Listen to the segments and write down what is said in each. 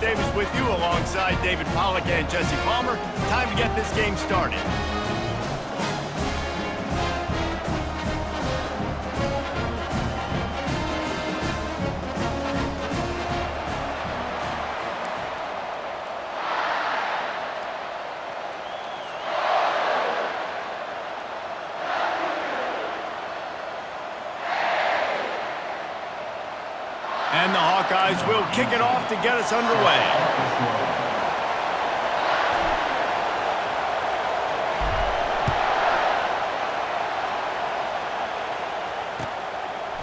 Davis with you alongside David Pollack and Jesse Palmer. Time to get this game started. And the Hawkeyes will kick it off to get us underway.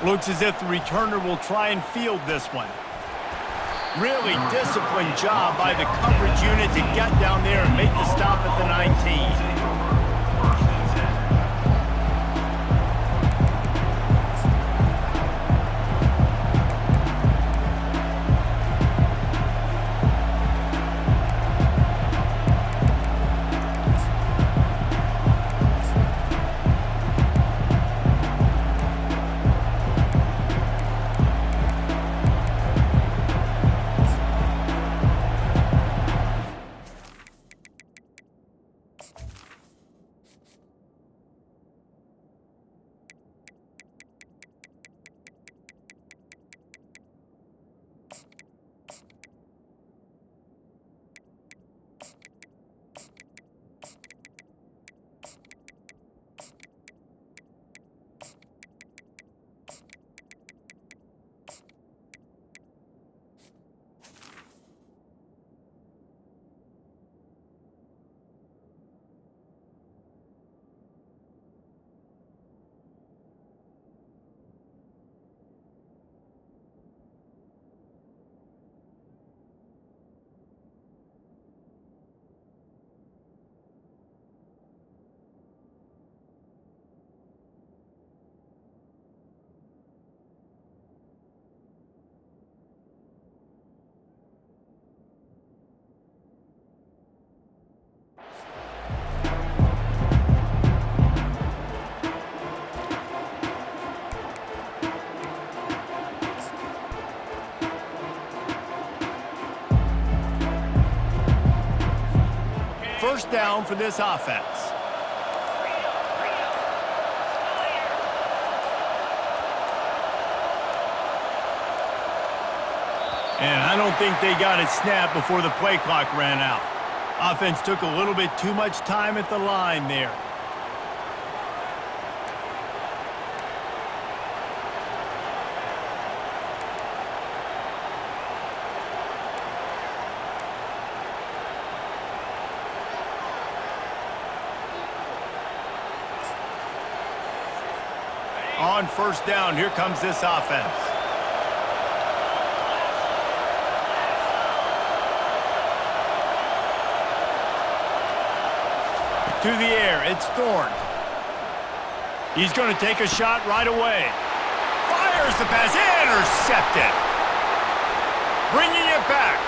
Looks as if the returner will try and field this one. Really disciplined job by the coverage unit to get down there and make the stop at the 19. First down for this offense. And I don't think they got it snapped before the play clock ran out. Offense took a little bit too much time at the line there. On first down, here comes this offense. To the air, it's Thorne. He's going to take a shot right away. Fires the pass, intercepted. Bringing it back.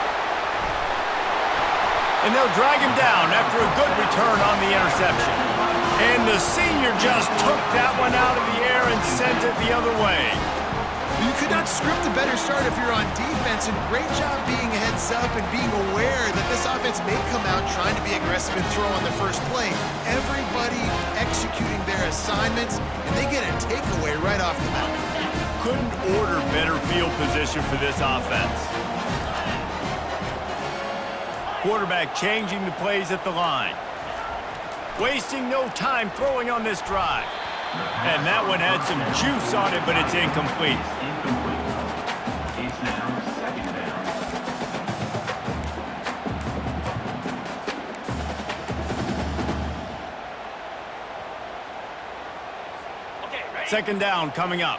And they'll drag him down after a good return on the interception. And the senior just took that one out of the air and sent it the other way. You could not script a better start if you're on defense, and great job being heads up and being aware that this offense may come out trying to be aggressive and throw on the first play. Everybody executing their assignments, and they get a takeaway right off the bat. Couldn't order better field position for this offense. Quarterback changing the plays at the line. Wasting no time throwing on this drive. And that one had some juice on it, but it's incomplete. It's now second down. Second down coming up.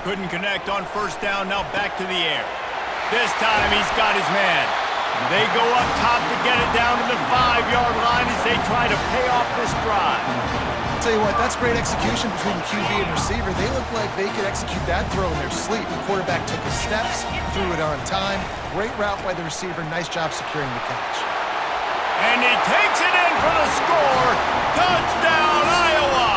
Couldn't connect on first down, now back to the air. This time he's got his man. They go up top to get it down to the 5-yard line as they try to pay off this drive. I'll tell you what, that's great execution between QB and receiver. They look like they could execute that throw in their sleep. The quarterback took his steps, threw it on time. Great route by the receiver. Nice job securing the catch. And he takes it in for the score. Touchdown, Iowa!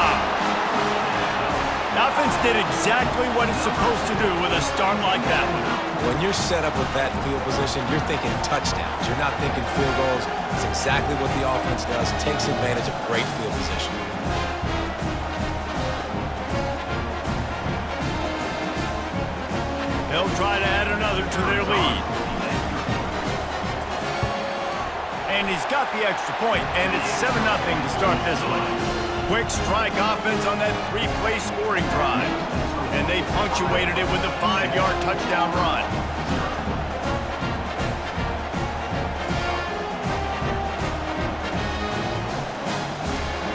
Now offense did exactly what it's supposed to do with a start like that one. When you're set up with that field position, you're thinking touchdowns. You're not thinking field goals. It's exactly what the offense does. Takes advantage of great field position. They'll try to add another to their lead. And he's got the extra point, and it's 7-0 to start this one. Quick strike offense on that 3-play scoring drive. And they punctuated it with a 5-yard touchdown run.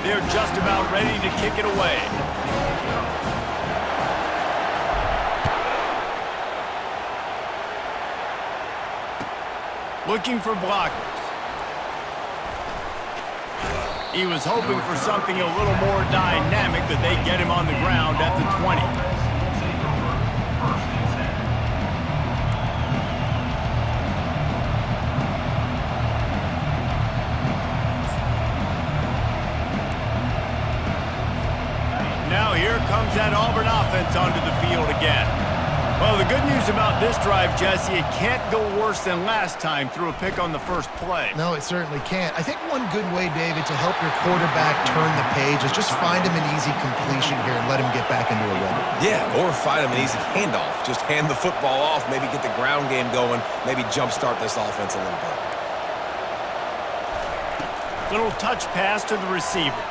They're just about ready to kick it away. Looking for blockers. He was hoping for something a little more dynamic, but they get him on the ground at the 20. Now here comes that Auburn offense onto the field again. Well, the good news about this drive, Jesse, it can't go worse than last time through a pick on the first play. No, it certainly can't. I think one good way, David, to help your quarterback turn the page is just find him an easy completion here and let him get back into a rhythm. Yeah, or find him an easy handoff. Just hand the football off, maybe get the ground game going, maybe jumpstart this offense a little bit. Little touch pass to the receiver.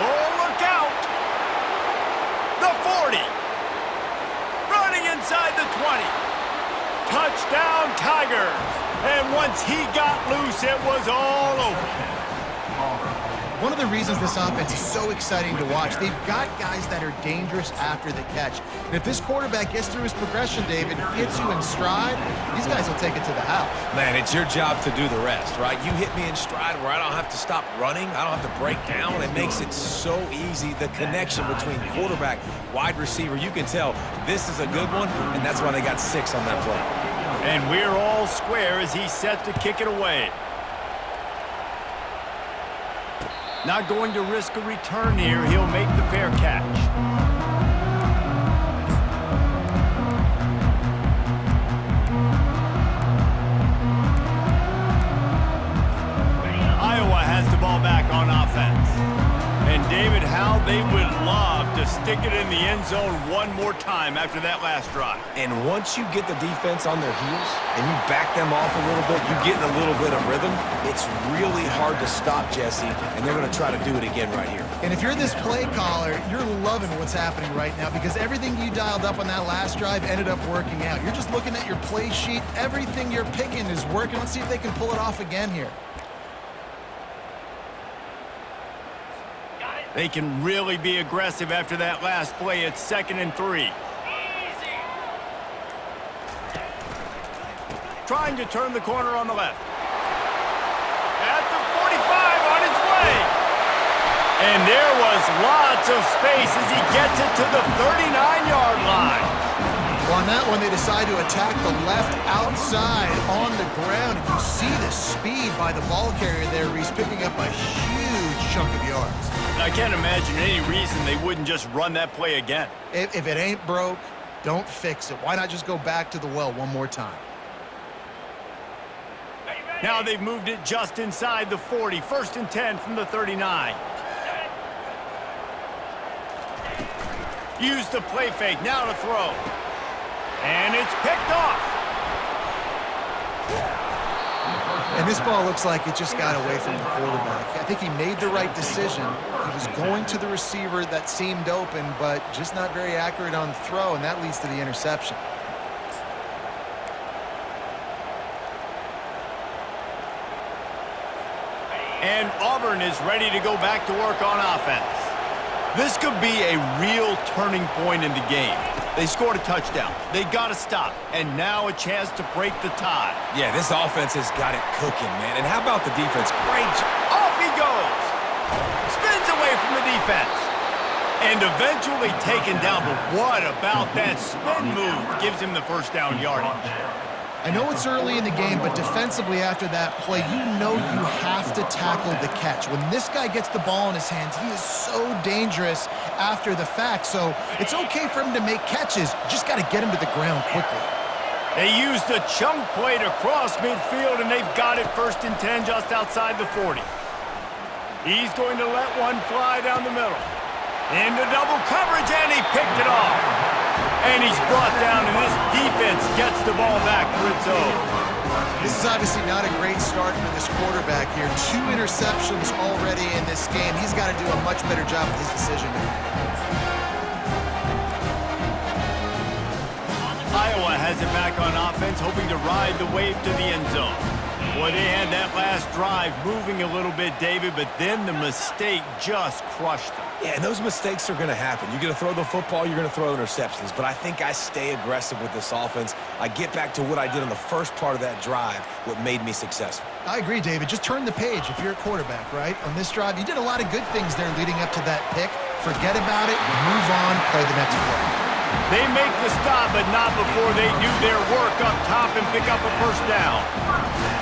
Oh, look out! The 40. Running inside the 20. Touchdown, Tigers. And once he got loose, it was all over. One of the reasons this offense is so exciting to watch, they've got guys that are dangerous after the catch. And if this quarterback gets through his progression, David, hits you in stride, these guys will take it to the house. Man, it's your job to do the rest, right? You hit me in stride where I don't have to stop running. I don't have to break down. It makes it so easy. The connection between quarterback, wide receiver, you can tell this is a good one, and that's why they got 6 on that play. And we're all square as he's set to kick it away. Not going to risk a return here. He'll make the fair catch. Iowa has the ball back on offense. And David, how they would love to stick it in the end zone one more time after that last drive. And once you get the defense on their heels and you back them off a little bit, you get in a little bit of rhythm, it's really hard to stop, Jesse, and they're going to try to do it again right here. And if you're this play caller, you're loving what's happening right now because everything you dialed up on that last drive ended up working out. You're just looking at your play sheet. Everything you're picking is working. Let's see if they can pull it off again here. They can really be aggressive after that last play. It's 2nd and 3. Trying to turn the corner on the left. At the 45 on its way. And there was lots of space as he gets it to the 39-yard line. Well, on that one, they decide to attack the left outside on the ground. And you see the speed by the ball carrier there, Reese, picking up a huge chunk of yards. I can't imagine any reason they wouldn't just run that play again. If it ain't broke, don't fix it. Why not just go back to the well one more time? Now they've moved it just inside the 40. 1st and 10 from the 39. Use the play fake. Now to throw. And it's picked off. And this ball looks like it just got away from the quarterback. I think he made the right decision. He was going to the receiver that seemed open, but just not very accurate on the throw, and that leads to the interception. And Auburn is ready to go back to work on offense. This could be a real turning point in the game. They scored a touchdown. They got to stop. And now a chance to break the tie. Yeah, this offense has got it cooking, man. And how about the defense? Great job. Off he goes. Spins away from the defense. And eventually taken down. But what about that spin move? Gives him the 1st down yardage. I know it's early in the game, but defensively after that play, you know you have to tackle the catch. When this guy gets the ball in his hands, he is so dangerous after the fact. So it's okay for him to make catches. You just got to get him to the ground quickly. They used the chunk play to cross midfield, and they've got it 1st and 10 just outside the 40. He's going to let one fly down the middle. Into double coverage, and he picked it off. And he's brought down, and this defense gets the ball back for its own. This is obviously not a great start for this quarterback here. 2 interceptions already in this game. He's got to do a much better job with his decision-making. Iowa has it back on offense, hoping to ride the wave to the end zone. Boy, they had that last drive moving a little bit, David, but then the mistake just crushed them. Yeah, and those mistakes are going to happen. You're going to throw the football, you're going to throw interceptions. But I think I stay aggressive with this offense. I get back to what I did on the first part of that drive, what made me successful. I agree, David. Just turn the page if you're a quarterback, right? On this drive, you did a lot of good things there leading up to that pick. Forget about it, move on, play the next play. They make the stop, but not before they do their work up top and pick up a 1st down.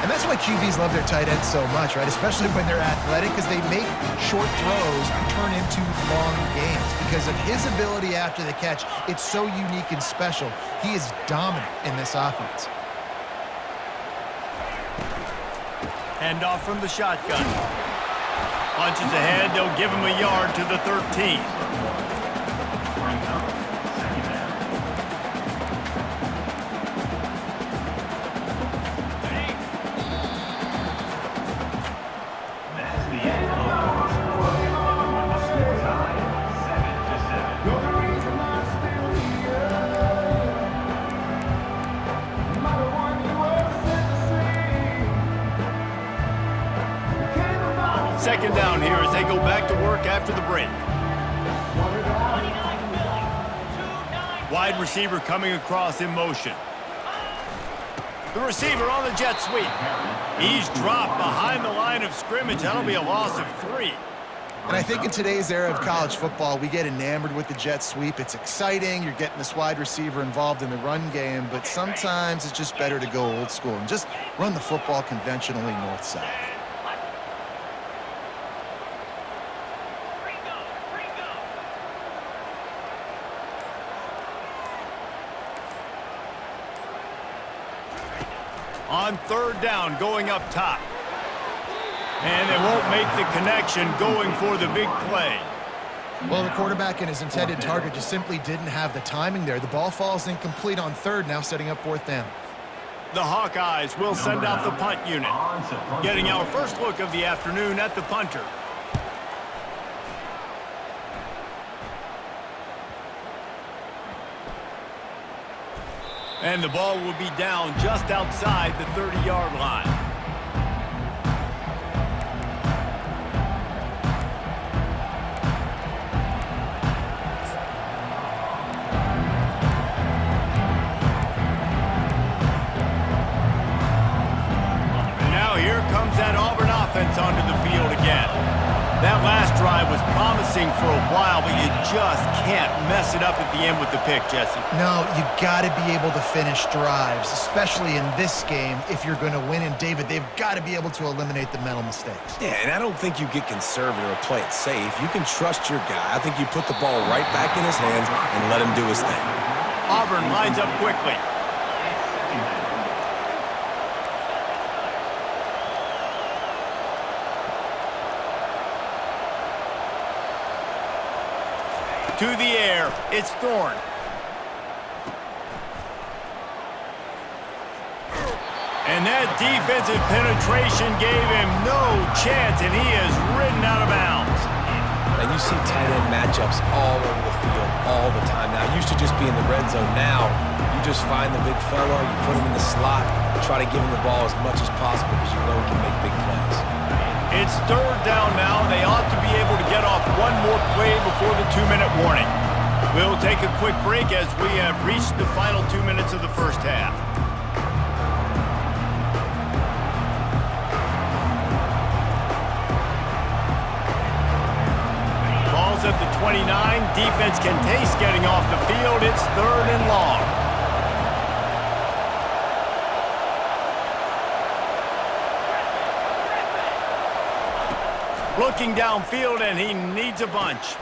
And that's why QBs love their tight ends so much, right? Especially when they're athletic, because they make short throws turn into long games. Because of his ability after the catch, it's so unique and special. He is dominant in this offense. Handoff from the shotgun. Punches ahead, they'll give him a yard to the 13. Second down here as they go back to work after the break. Wide receiver coming across in motion. The receiver on the jet sweep. He's dropped behind the line of scrimmage. That'll be a loss of 3. And I think in today's era of college football, we get enamored with the jet sweep. It's exciting. You're getting this wide receiver involved in the run game, but sometimes it's just better to go old school and just run the football conventionally north-south. On 3rd down, going up top. And they won't make the connection going for the big play. Well, the quarterback and his intended target just simply didn't have the timing there. The ball falls incomplete on 3rd, now setting up 4th down. The Hawkeyes will send out the punt unit. Getting our first look of the afternoon at the punter. And the ball will be down just outside the 30-yard line. And now here comes that Auburn offense onto the field again. That last drive was promising for a while, but you just can't mess it up at the end with the pick, Jesse. No, you got to be able to finish drives, especially in this game if you're going to win. And, David, they've got to be able to eliminate the mental mistakes. Yeah, and I don't think you get conservative or play it safe. You can trust your guy. I think you put the ball right back in his hands and let him do his thing. Auburn lines up quickly. To the air, it's Thorne. And that defensive penetration gave him no chance, and he is ridden out of bounds. And you see tight end matchups all over the field all the time now. It used to just be in the red zone. Now you just find the big fella, you put him in the slot, try to give him the ball as much as possible because you know he can make big plays. It's 3rd down now. They ought to be able to get off one more play before the 2-minute warning. We'll take a quick break as we have reached the final 2 minutes of the first half. Ball's at the 29. Defense can taste getting off the field. It's 3rd and long. Looking downfield, and he needs a bunch.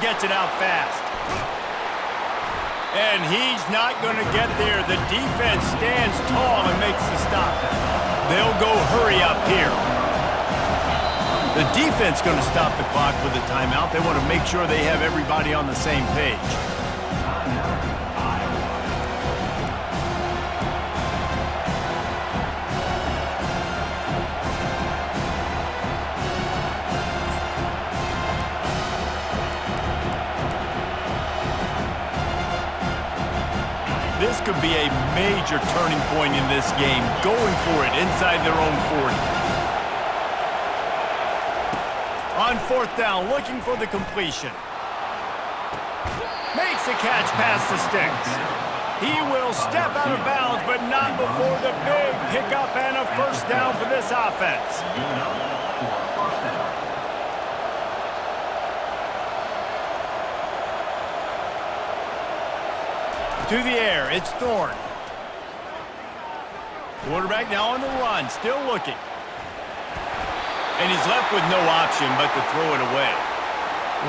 Gets it out fast. And he's not going to get there. The defense stands tall and makes the stop. They'll go hurry up here. The defense going to stop the clock with a timeout. They want to make sure they have everybody on the same page. This could be a major turning point in this game, going for it inside their own 40. On fourth down, looking for the completion. Makes a catch past the sticks. He will step out of bounds, but not before the big pickup and a first down for this offense. To the air, it's Thorne. Quarterback now on the run, still looking. And he's left with no option but to throw it away.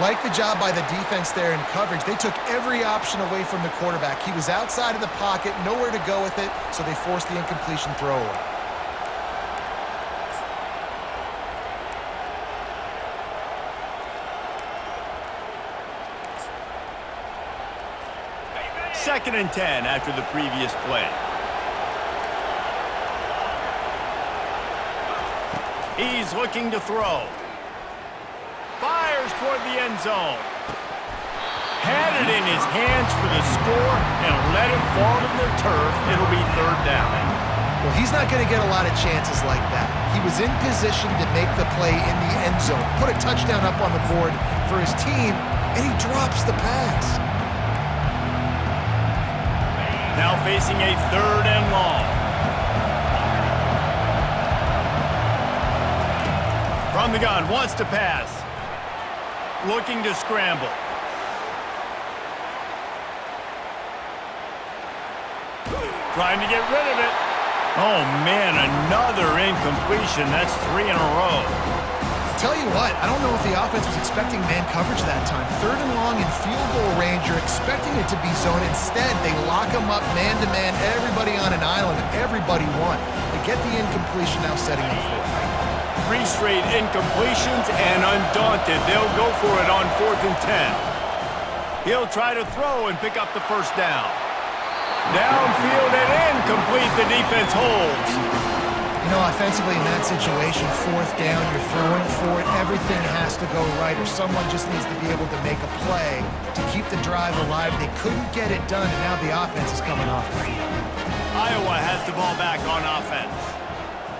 Like the job by the defense there in coverage. They took every option away from the quarterback. He was outside of the pocket, nowhere to go with it, so they forced the incompletion throw away. Second and 10 after the previous play. He's looking to throw. Fires toward the end zone. Had it in his hands for the score and let it fall to the turf. It'll be third down. Well, he's not going to get a lot of chances like that. He was in position to make the play in the end zone, put a touchdown up on the board for his team, and he drops the pass. Now facing a third and long. From the gun, wants to pass. Looking to scramble. Trying to get rid of it. Oh, man, another incompletion. That's 3 in a row. Tell you what, I don't know if the offense was expecting man coverage that time. Third and long in field goal range, you're expecting it to be zone. Instead, they lock them up man-to-man, everybody on an island, everybody won. They get the incompletion, now setting up fourth. 3 straight incompletions, and undaunted, they'll go for it on 4th and 10. He'll try to throw and pick up the first down. Downfield and incomplete, the defense holds. You know, offensively in that situation, fourth down, you're throwing for it, everything has to go right, or someone just needs to be able to make a play to keep the drive alive. They couldn't get it done, and now the offense is coming off the field. Iowa has the ball back on offense.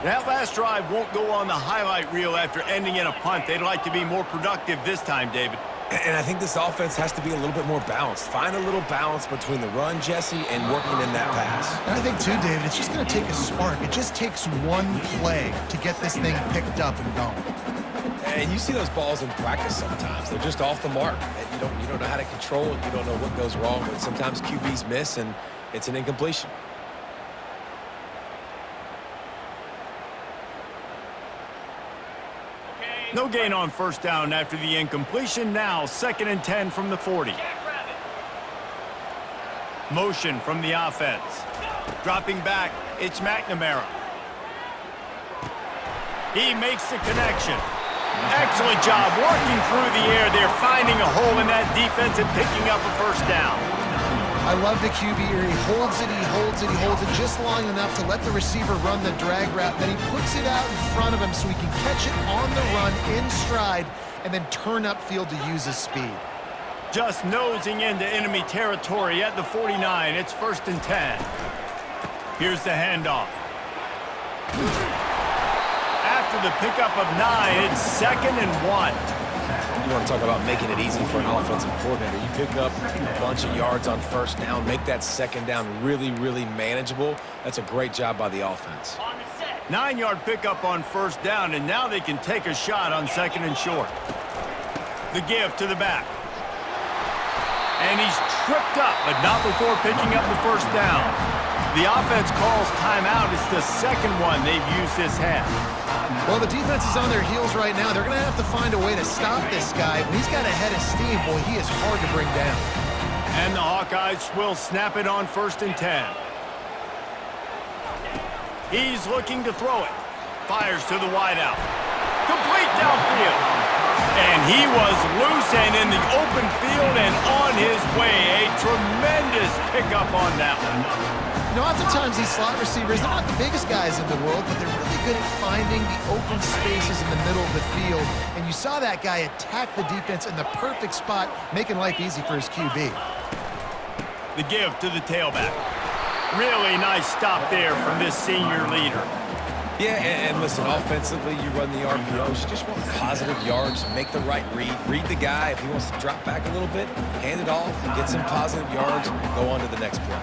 That last drive won't go on the highlight reel after ending in a punt. They'd like to be more productive this time, David. And I think this offense has to be a little bit more balanced. Find a little balance between the run, Jesse, and working in that pass. And I think, too, David, it's just going to take a spark. It just takes one play to get this thing picked up and going. And you see those balls in practice sometimes. They're just off the mark. And you don't know how to control it. You don't know what goes wrong. But sometimes QBs miss, and it's an incompletion. No gain on first down after the incompletion. Now 2nd and 10 from the 40. Motion from the offense. Dropping back, it's McNamara. He makes the connection. Excellent job working through the air. They're finding a hole in that defense and picking up a first down. I love the QB here. He holds it, he holds it, he holds it just long enough to let the receiver run the drag route. Then he puts it out in front of him so he can catch it on the run in stride and then turn upfield to use his speed. Just nosing into enemy territory at the 49. It's 1st and 10. Here's the handoff. After the pickup of 9, it's 2nd and 1. You want to talk about making it easy for an offensive coordinator. You pick up a bunch of yards on first down, make that second down really, really manageable. That's a great job by the offense. 9-yard pickup on first down, and now they can take a shot on 2nd and short. The give to the back. And he's tripped up, but not before picking up the first down. The offense calls timeout. It's the second one they've used this half. Well, the defense is on their heels right now. They're going to have to find a way to stop this guy. When he's got a head of steam, boy, he is hard to bring down. And the Hawkeyes will snap it on 1st and 10. He's looking to throw it. Fires to the wideout. Complete downfield. And he was loose and in the open field and on his way. A tremendous pickup on that one. You know, oftentimes these slot receivers, they're not the biggest guys in the world, but they're really good at finding the open spaces in the middle of the field. And you saw that guy attack the defense in the perfect spot, making life easy for his QB. The give to the tailback. Really nice stop there from this senior leader. Yeah, and listen, offensively, you run the RPOs. You just want positive yards, make the right read. Read the guy. If he wants to drop back a little bit, hand it off, get some positive yards, go on to the next play.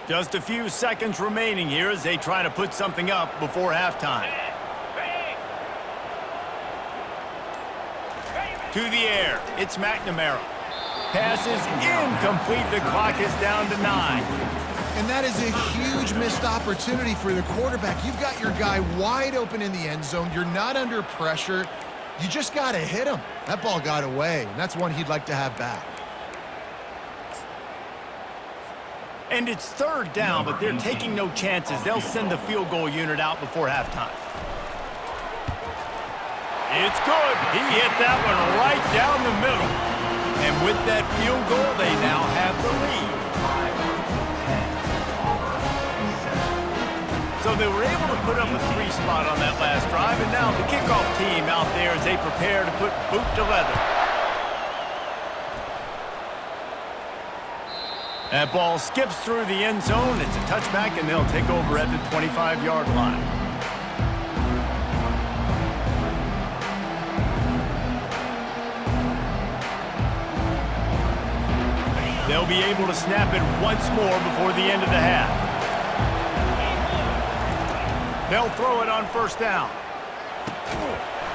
Just a few seconds remaining here as they try to put something up before halftime. To the air, it's McNamara. Pass is incomplete. The clock is down to 9. And that is a huge missed opportunity for the quarterback. You've got your guy wide open in the end zone. You're not under pressure. You just got to hit him. That ball got away, and that's one he'd like to have back. And it's 3rd down, but they're taking no chances. They'll send the field goal unit out before halftime. It's good. He hit that one right down the middle. And with that field goal, they now have the lead. So they were able to put up a 3 spot on that last drive, and now the kickoff team out there as they prepare to put boot to leather. That ball skips through the end zone. It's a touchback, and they'll take over at the 25-yard line. They'll be able to snap it once more before the end of the half. They'll throw it on 1st down.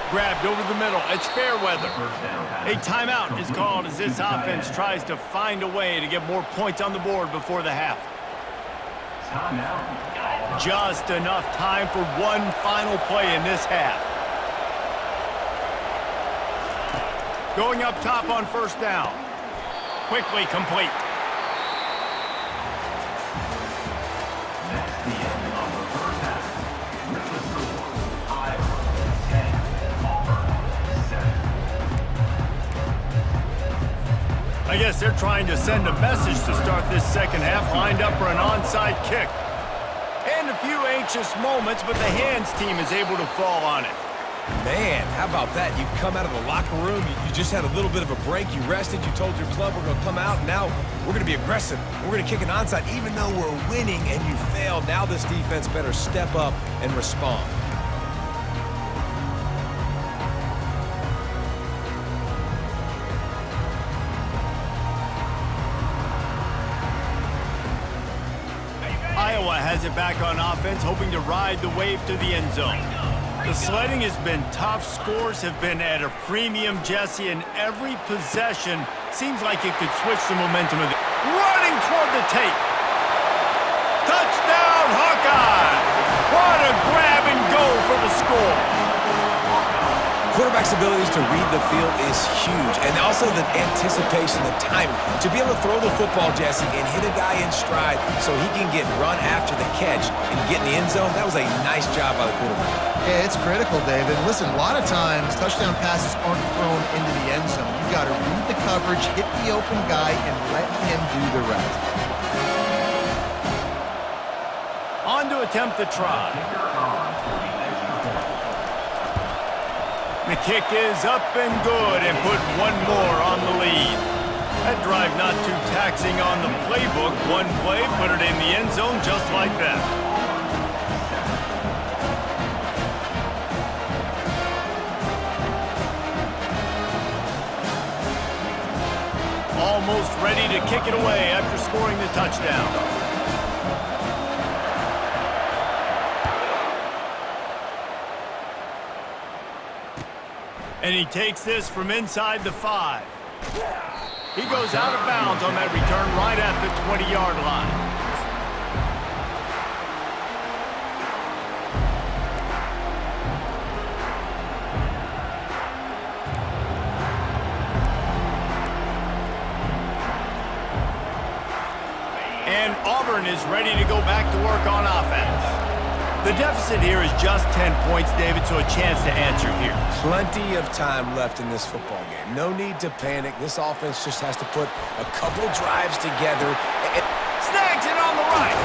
Grabbed over the middle. It's Fairweather. A timeout is called as this offense tries to find a way to get more points on the board before the half. Just enough time for one final play in this half. Going up top on 1st down. Quickly complete. I guess they're trying to send a message to start this second half, lined up for an onside kick. And a few anxious moments, but the hands team is able to fall on it. Man, how about that? You come out of the locker room, you just had a little bit of a break, you rested, you told your club we're going to come out, and now we're going to be aggressive. We're going to kick an onside, even though we're winning and you failed. Now this defense better step up and respond. Iowa has it back on offense, hoping to ride the wave to the end zone. The sledding has been tough. Scores have been at a premium, Jesse, and every possession seems like it could switch the momentum of it. Running toward the tape. Touchdown, Hawkeyes! What a grab and go for the score. Quarterback's abilities to read the field is huge, and also the anticipation, the timing. To be able to throw the football, Jesse, and hit a guy in stride so he can get run after the catch and get in the end zone, that was a nice job by the quarterback. Yeah, it's critical, David. Listen, a lot of times touchdown passes aren't thrown into the end zone. You've got to read the coverage, hit the open guy, and let him do the rest. On to attempt the try. The kick is up and good and put one more on the lead. That drive not too taxing on the playbook. One play, put it in the end zone just like that. Almost ready to kick it away after scoring the touchdown. And he takes this from inside the 5. He goes out of bounds on that return right at the 20-yard line. And Auburn is ready to go back to work on offense. The deficit here is just 10 points, David, so a chance to answer here. Plenty of time left in this football game. No need to panic. This offense just has to put a couple drives together. Snags it on the right.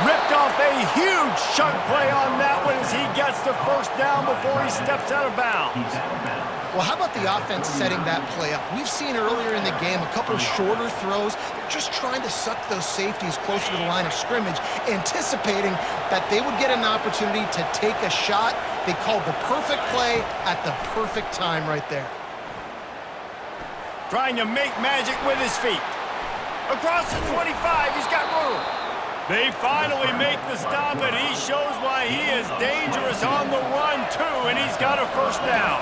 Ripped off a huge chunk play on that one as he gets the first down before he steps out of bounds. Well, how about the offense setting that play up? We've seen earlier in the game a couple shorter throws. They're just trying to suck those safeties closer to the line of scrimmage, anticipating that they would get an opportunity to take a shot. They called the perfect play at the perfect time right there. Trying to make magic with his feet. Across the 25, he's got room. They finally make the stop, and he shows why he is dangerous on the run, too, and he's got a first down.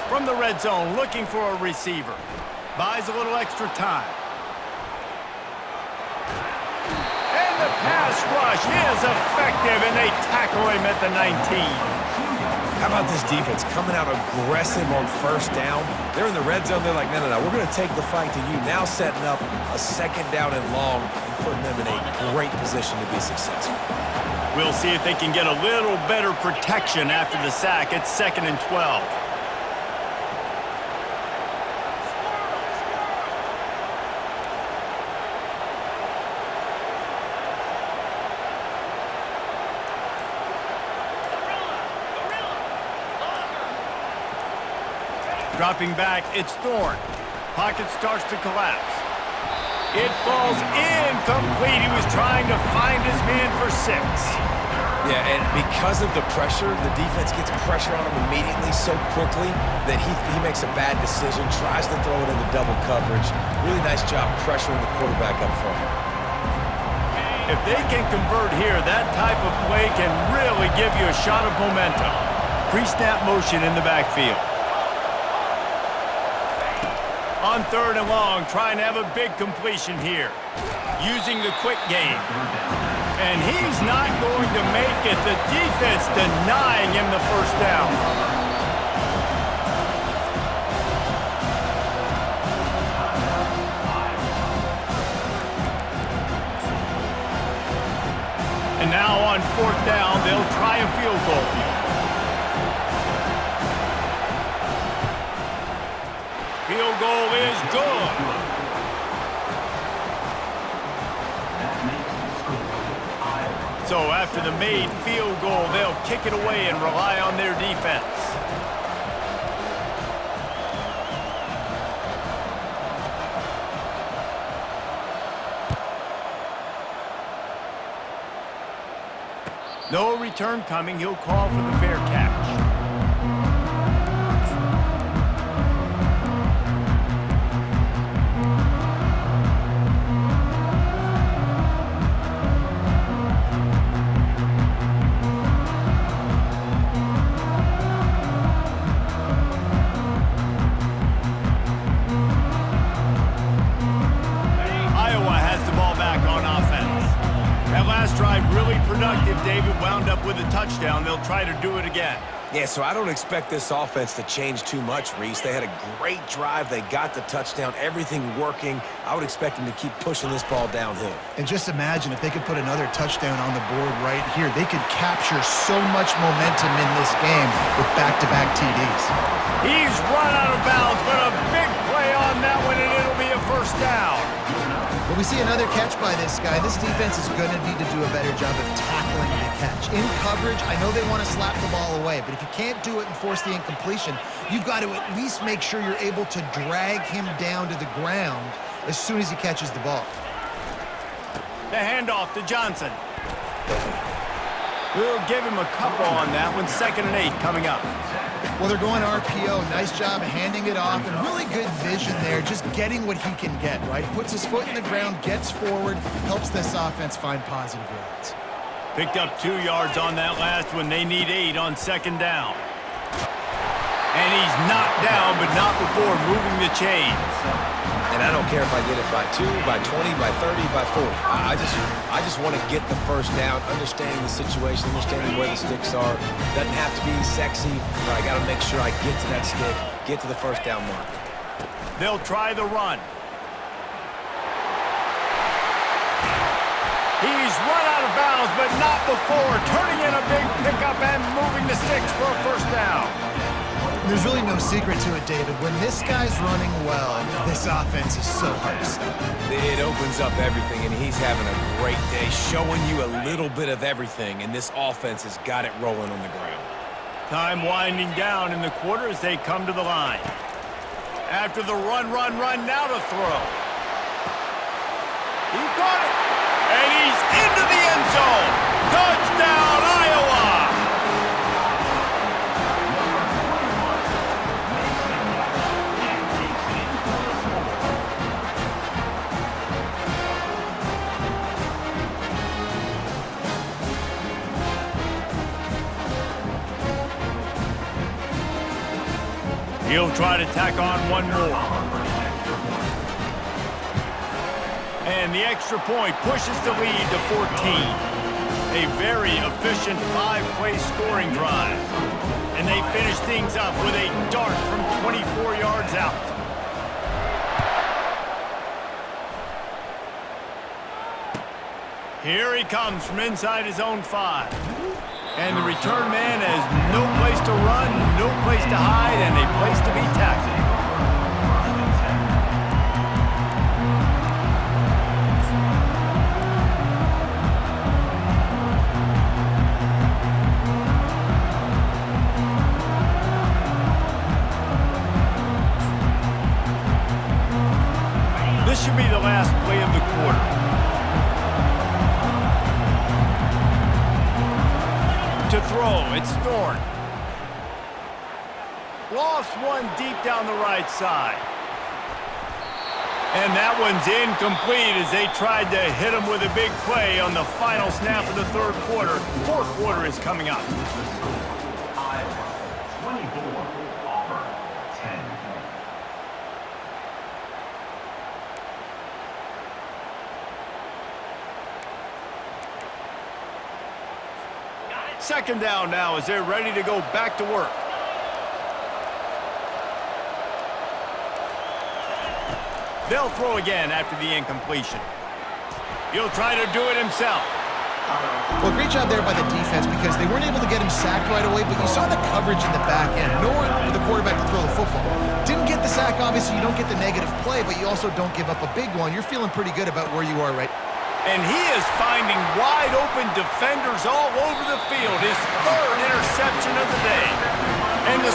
From the red zone, looking for a receiver. Buys a little extra time. And the pass rush is effective, and they tackle him at the 19. How about this defense coming out aggressive on first down? They're in the red zone. They're like, no, we're going to take the fight to you. Now setting up a second down and long and putting them in a great position to be successful. We'll see if they can get a little better protection after the sack. It's 2nd and 12. Dropping back, it's Thorne. Pocket starts to collapse. It falls incomplete. He was trying to find his man for 6. Yeah, and because of the pressure, the defense gets pressure on him immediately so quickly that he makes a bad decision, tries to throw it into double coverage. Really nice job pressuring the quarterback up front. If they can convert here, that type of play can really give you a shot of momentum. Pre-snap motion in the backfield. On 3rd and long, trying to have a big completion here. Using the quick game. And he's not going to make it. The defense denying him the first down. And now on 4th down, they'll try a field goal. Field goal is good. So after the made field goal, they'll kick it away and rely on their defense. No return coming. He'll call for the fair catch. David wound up with a touchdown. They'll try to do it again. Yeah, so I don't expect this offense to change too much, Reese. They had a great drive. They got the touchdown, everything working. I would expect them to keep pushing this ball downhill. And just imagine if they could put another touchdown on the board right here. They could capture so much momentum in this game with back-to-back TDs. He's run out of bounds, but a big play on that one, and it'll be a first down. But we see another catch by this guy. This defense is going to need to do a better job of tackling the catch. In coverage, I know they want to slap the ball away, but if you can't do it and force the incompletion, you've got to at least make sure you're able to drag him down to the ground as soon as he catches the ball. The handoff to Johnson. We'll give him a couple on that one. 2nd and 8 coming up. Well, they're going RPO. Nice job handing it off, and really good vision there, just getting what he can get, right? Puts his foot in the ground, gets forward, helps this offense find positive yards. Picked up 2 yards on that last one. They need 8 on second down. And he's knocked down, but not before moving the chains. And I don't care if I get it by 2, by 20, by 30, by 40. I just want to get the first down, understanding the situation, understanding where the sticks are. Doesn't have to be sexy, but I got to make sure I get to that stick, get to the first down marker. They'll try the run. He's run out of bounds, but not before turning in a big pickup and moving the sticks for a first down. There's really no secret to it, David. When this guy's running well, this offense is so hard to stop. It opens up everything, and he's having a great day, showing you a little bit of everything, and this offense has got it rolling on the ground. Time winding down in the quarter as they come to the line. After the run, now to throw. He got it, and he's into the end zone. Touchdown, Iowa! He'll try to tack on one more. And the extra point pushes the lead to 14. A very efficient 5-play scoring drive. And they finish things up with a dart from 24 yards out. Here he comes from inside his own 5. And the return man has no place to run, no place to hide, and a place to be tackled. This should be the last play of the quarter. To throw, it's Thorne. Lost one deep down the right side. And that one's incomplete as they tried to hit him with a big play on the final snap of the third quarter. Fourth quarter is coming up. Iowa 24, Auburn 10. Second down now as they're ready to go back to work. They'll throw again after the incompletion. He'll try to do it himself. Well, great job there by the defense because they weren't able to get him sacked right away, but you saw the coverage in the back end. Nowhere for the quarterback to throw the football. Didn't get the sack, obviously. You don't get the negative play, but you also don't give up a big one. You're feeling pretty good about where you are right now. And he is finding wide-open defenders all over the field. His third interception of the day. And the